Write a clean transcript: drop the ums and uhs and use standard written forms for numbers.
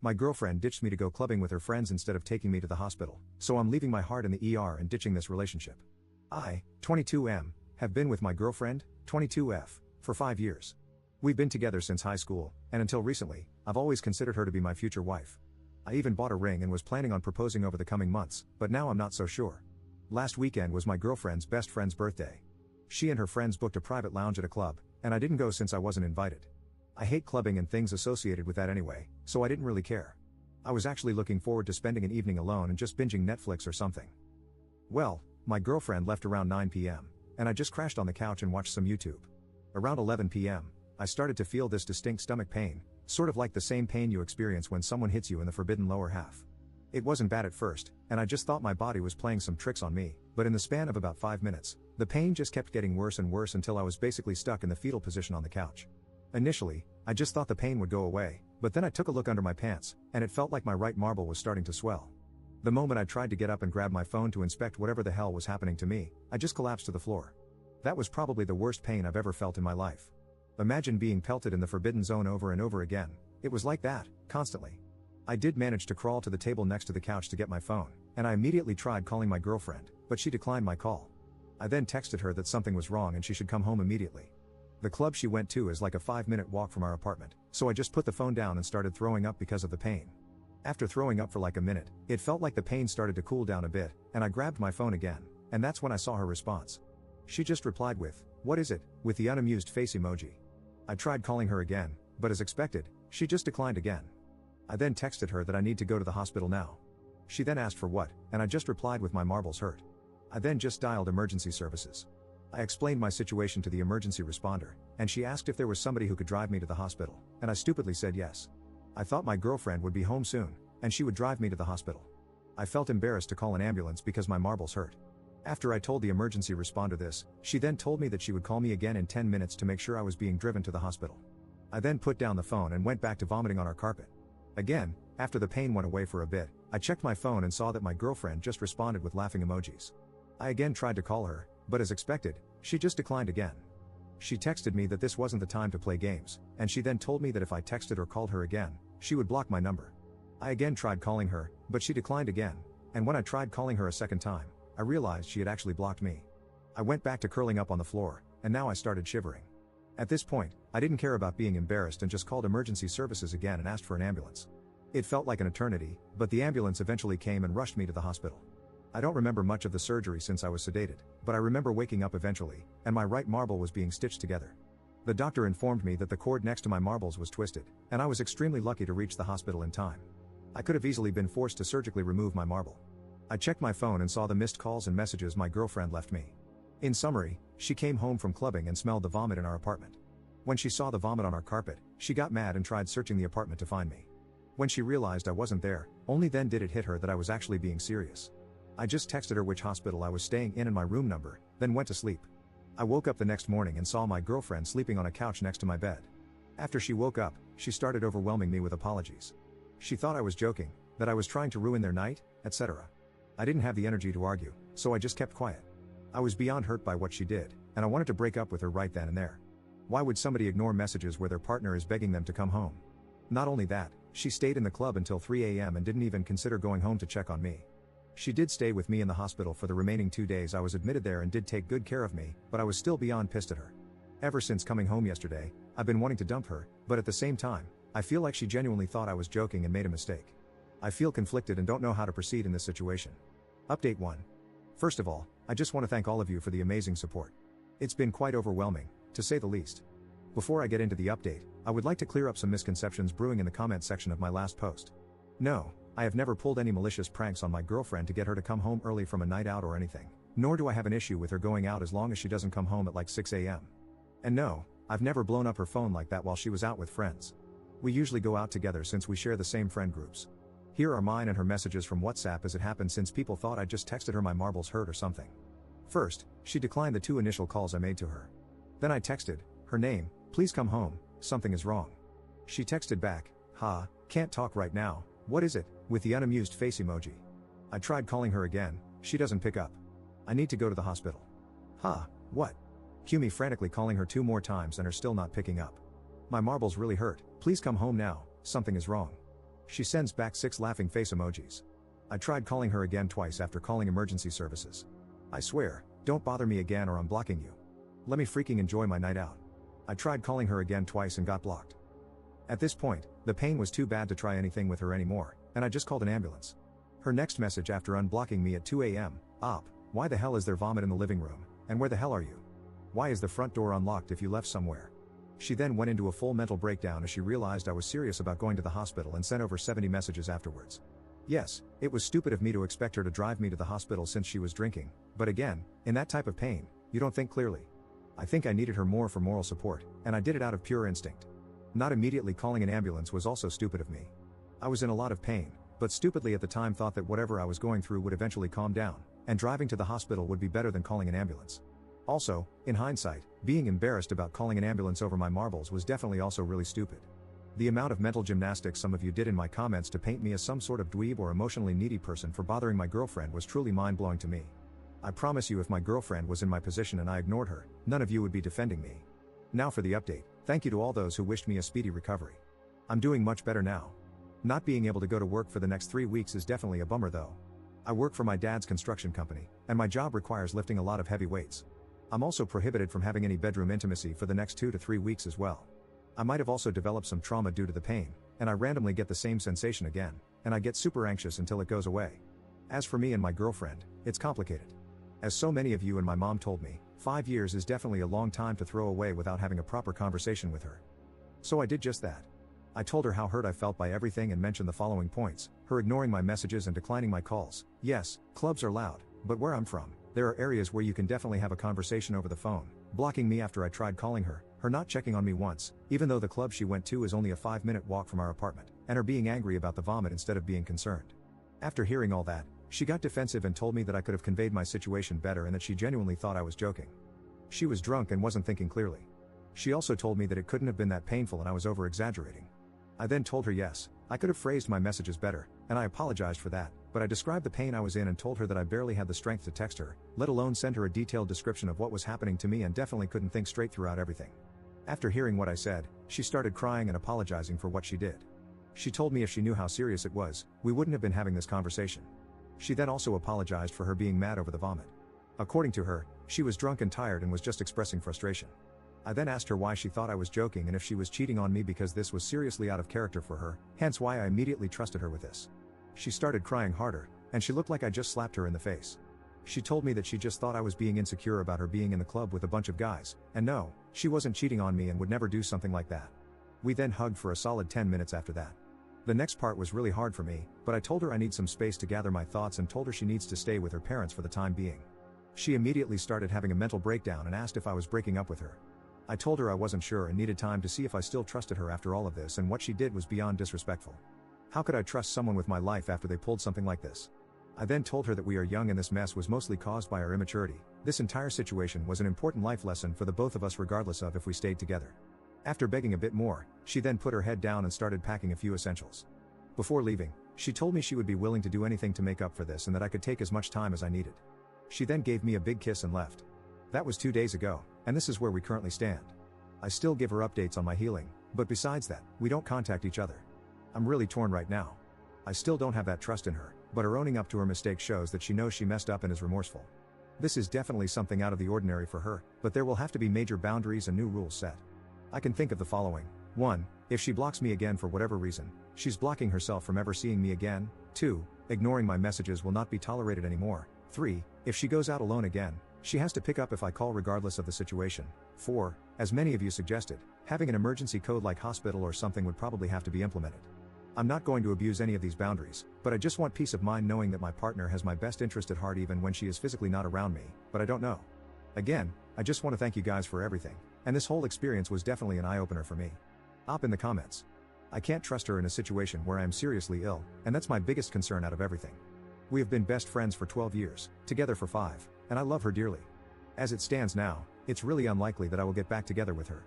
My girlfriend ditched me to go clubbing with her friends instead of taking me to the hospital, so I'm leaving my heart in the ER and ditching this relationship. I, 22M, have been with my girlfriend, 22F, for 5 years. We've been together since high school, and until recently, I've always considered her to be my future wife. I even bought a ring and was planning on proposing over the coming months, but now I'm not so sure. Last weekend was my girlfriend's best friend's birthday. She and her friends booked a private lounge at a club, and I didn't go since I wasn't invited. I hate clubbing and things associated with that anyway, so I didn't really care. I was actually looking forward to spending an evening alone and just binging Netflix or something. Well, my girlfriend left around 9 p.m., and I just crashed on the couch and watched some YouTube. Around 11 p.m., I started to feel this distinct stomach pain, sort of like the same pain you experience when someone hits you in the forbidden lower half. It wasn't bad at first, and I just thought my body was playing some tricks on me, but in the span of about 5 minutes, the pain just kept getting worse and worse until I was basically stuck in the fetal position on the couch. Initially, I just thought the pain would go away, but then I took a look under my pants, and it felt like my right marble was starting to swell. The moment I tried to get up and grab my phone to inspect whatever the hell was happening to me, I just collapsed to the floor. That was probably the worst pain I've ever felt in my life. Imagine being pelted in the forbidden zone over and over again. It was like that, constantly. I did manage to crawl to the table next to the couch to get my phone, and I immediately tried calling my girlfriend, but she declined my call. I then texted her that something was wrong and she should come home immediately. The club she went to is like a 5-minute walk from our apartment, so I just put the phone down and started throwing up because of the pain. After throwing up for like a minute, it felt like the pain started to cool down a bit, and I grabbed my phone again, and that's when I saw her response. She just replied with, "What is it?" with the unamused face emoji. I tried calling her again, but as expected, she just declined again. I then texted her that I need to go to the hospital now. She then asked for what, and I just replied with my marbles hurt. I then just dialed emergency services. I explained my situation to the emergency responder, and she asked if there was somebody who could drive me to the hospital, and I stupidly said yes. I thought my girlfriend would be home soon, and she would drive me to the hospital. I felt embarrassed to call an ambulance because my marbles hurt. After I told the emergency responder this, she then told me that she would call me again in 10 minutes to make sure I was being driven to the hospital. I then put down the phone and went back to vomiting on our carpet. Again, after the pain went away for a bit, I checked my phone and saw that my girlfriend just responded with laughing emojis. I again tried to call her, but as expected, she just declined again. She texted me that this wasn't the time to play games, and she then told me that if I texted or called her again, she would block my number. I again tried calling her, but she declined again, and when I tried calling her a second time, I realized she had actually blocked me. I went back to curling up on the floor, and now I started shivering. At this point, I didn't care about being embarrassed and just called emergency services again and asked for an ambulance. It felt like an eternity, but the ambulance eventually came and rushed me to the hospital. I don't remember much of the surgery since I was sedated, but I remember waking up eventually, and my right marble was being stitched together. The doctor informed me that the cord next to my marbles was twisted, and I was extremely lucky to reach the hospital in time. I could have easily been forced to surgically remove my marble. I checked my phone and saw the missed calls and messages my girlfriend left me. In summary, she came home from clubbing and smelled the vomit in our apartment. When she saw the vomit on our carpet, she got mad and tried searching the apartment to find me. When she realized I wasn't there, only then did it hit her that I was actually being serious. I just texted her which hospital I was staying in and my room number, then went to sleep. I woke up the next morning and saw my girlfriend sleeping on a couch next to my bed. After she woke up, she started overwhelming me with apologies. She thought I was joking, that I was trying to ruin their night, etc. I didn't have the energy to argue, so I just kept quiet. I was beyond hurt by what she did, and I wanted to break up with her right then and there. Why would somebody ignore messages where their partner is begging them to come home? Not only that, she stayed in the club until 3 a.m. and didn't even consider going home to check on me. She did stay with me in the hospital for the remaining 2 days I was admitted there and did take good care of me, but I was still beyond pissed at her. Ever since coming home yesterday, I've been wanting to dump her, but at the same time, I feel like she genuinely thought I was joking and made a mistake. I feel conflicted and don't know how to proceed in this situation. Update 1. First of all, I just want to thank all of you for the amazing support. It's been quite overwhelming, to say the least. Before I get into the update, I would like to clear up some misconceptions brewing in the comment section of my last post. No, I have never pulled any malicious pranks on my girlfriend to get her to come home early from a night out or anything, nor do I have an issue with her going out as long as she doesn't come home at like 6 a.m. And no, I've never blown up her phone like that while she was out with friends. We usually go out together since we share the same friend groups. Here are mine and her messages from WhatsApp as it happened since people thought I just texted her my marbles hurt or something. First, she declined the 2 initial calls I made to her. Then I texted her name, "Please come home, something is wrong." She texted back, "Ha, can't talk right now, what is it?" with the unamused face emoji. I tried calling her again, she doesn't pick up. I need to go to the hospital. Ha, what? Cue me frantically calling her 2 more times and her still not picking up. My marbles really hurt, please come home now, something is wrong. She sends back 6 laughing face emojis. I tried calling her again twice after calling emergency services. I swear, don't bother me again or I'm blocking you. Let me freaking enjoy my night out. I tried calling her again twice and got blocked. At this point, the pain was too bad to try anything with her anymore, and I just called an ambulance. Her next message after unblocking me at 2 a.m, "Op, why the hell is there vomit in the living room, and where the hell are you? Why is the front door unlocked if you left somewhere?" She then went into a full mental breakdown as she realized I was serious about going to the hospital and sent over 70 messages afterwards. Yes, it was stupid of me to expect her to drive me to the hospital since she was drinking, but again, in that type of pain, you don't think clearly. I think I needed her more for moral support, and I did it out of pure instinct. Not immediately calling an ambulance was also stupid of me. I was in a lot of pain, but stupidly at the time thought that whatever I was going through would eventually calm down, and driving to the hospital would be better than calling an ambulance. Also, in hindsight, being embarrassed about calling an ambulance over my marbles was definitely also really stupid. The amount of mental gymnastics some of you did in my comments to paint me as some sort of dweeb or emotionally needy person for bothering my girlfriend was truly mind-blowing to me. I promise you if my girlfriend was in my position and I ignored her, none of you would be defending me. Now for the update, thank you to all those who wished me a speedy recovery. I'm doing much better now. Not being able to go to work for the next 3 weeks is definitely a bummer though. I work for my dad's construction company, and my job requires lifting a lot of heavy weights. I'm also prohibited from having any bedroom intimacy for the next 2 to 3 weeks as well. I might have also developed some trauma due to the pain, and I randomly get the same sensation again, and I get super anxious until it goes away. As for me and my girlfriend, it's complicated. As so many of you and my mom told me, 5 years is definitely a long time to throw away without having a proper conversation with her. So I did just that. I told her how hurt I felt by everything and mentioned the following points: her ignoring my messages and declining my calls. Yes, clubs are loud, but where I'm from, there are areas where you can definitely have a conversation over the phone, blocking me after I tried calling her not checking on me once, even though the club she went to is only a 5-minute walk from our apartment, and her being angry about the vomit instead of being concerned. After hearing all that, she got defensive and told me that I could have conveyed my situation better and that she genuinely thought I was joking. She was drunk and wasn't thinking clearly. She also told me that it couldn't have been that painful and I was over-exaggerating. I then told her yes, I could have phrased my messages better, and I apologized for that, but I described the pain I was in and told her that I barely had the strength to text her, let alone send her a detailed description of what was happening to me, and definitely couldn't think straight throughout everything. After hearing what I said, she started crying and apologizing for what she did. She told me if she knew how serious it was, we wouldn't have been having this conversation. She then also apologized for her being mad over the vomit. According to her, she was drunk and tired and was just expressing frustration. I then asked her why she thought I was joking and if she was cheating on me, because this was seriously out of character for her, hence why I immediately trusted her with this. She started crying harder, and she looked like I just slapped her in the face. She told me that she just thought I was being insecure about her being in the club with a bunch of guys, and no, she wasn't cheating on me and would never do something like that. We then hugged for a solid 10 minutes after that. The next part was really hard for me, but I told her I need some space to gather my thoughts and told her she needs to stay with her parents for the time being. She immediately started having a mental breakdown and asked if I was breaking up with her. I told her I wasn't sure and needed time to see if I still trusted her after all of this, and what she did was beyond disrespectful. How could I trust someone with my life after they pulled something like this? I then told her that we are young and this mess was mostly caused by our immaturity. This entire situation was an important life lesson for the both of us regardless of if we stayed together. After begging a bit more, she then put her head down and started packing a few essentials. Before leaving, she told me she would be willing to do anything to make up for this and that I could take as much time as I needed. She then gave me a big kiss and left. That was 2 days ago, and this is where we currently stand. I still give her updates on my healing, but besides that, we don't contact each other. I'm really torn right now. I still don't have that trust in her, but her owning up to her mistake shows that she knows she messed up and is remorseful. This is definitely something out of the ordinary for her, but there will have to be major boundaries and new rules set. I can think of the following. 1. If she blocks me again for whatever reason, she's blocking herself from ever seeing me again. 2. Ignoring my messages will not be tolerated anymore. 3. If she goes out alone again, she has to pick up if I call regardless of the situation. 4. As many of you suggested, having an emergency code like hospital or something would probably have to be implemented. I'm not going to abuse any of these boundaries, but I just want peace of mind knowing that my partner has my best interest at heart even when she is physically not around me, but I don't know. Again, I just want to thank you guys for everything, and this whole experience was definitely an eye-opener for me. Op in the comments. I can't trust her in a situation where I am seriously ill, and that's my biggest concern out of everything. We have been best friends for 12 years, together for 5, and I love her dearly. As it stands now, it's really unlikely that I will get back together with her.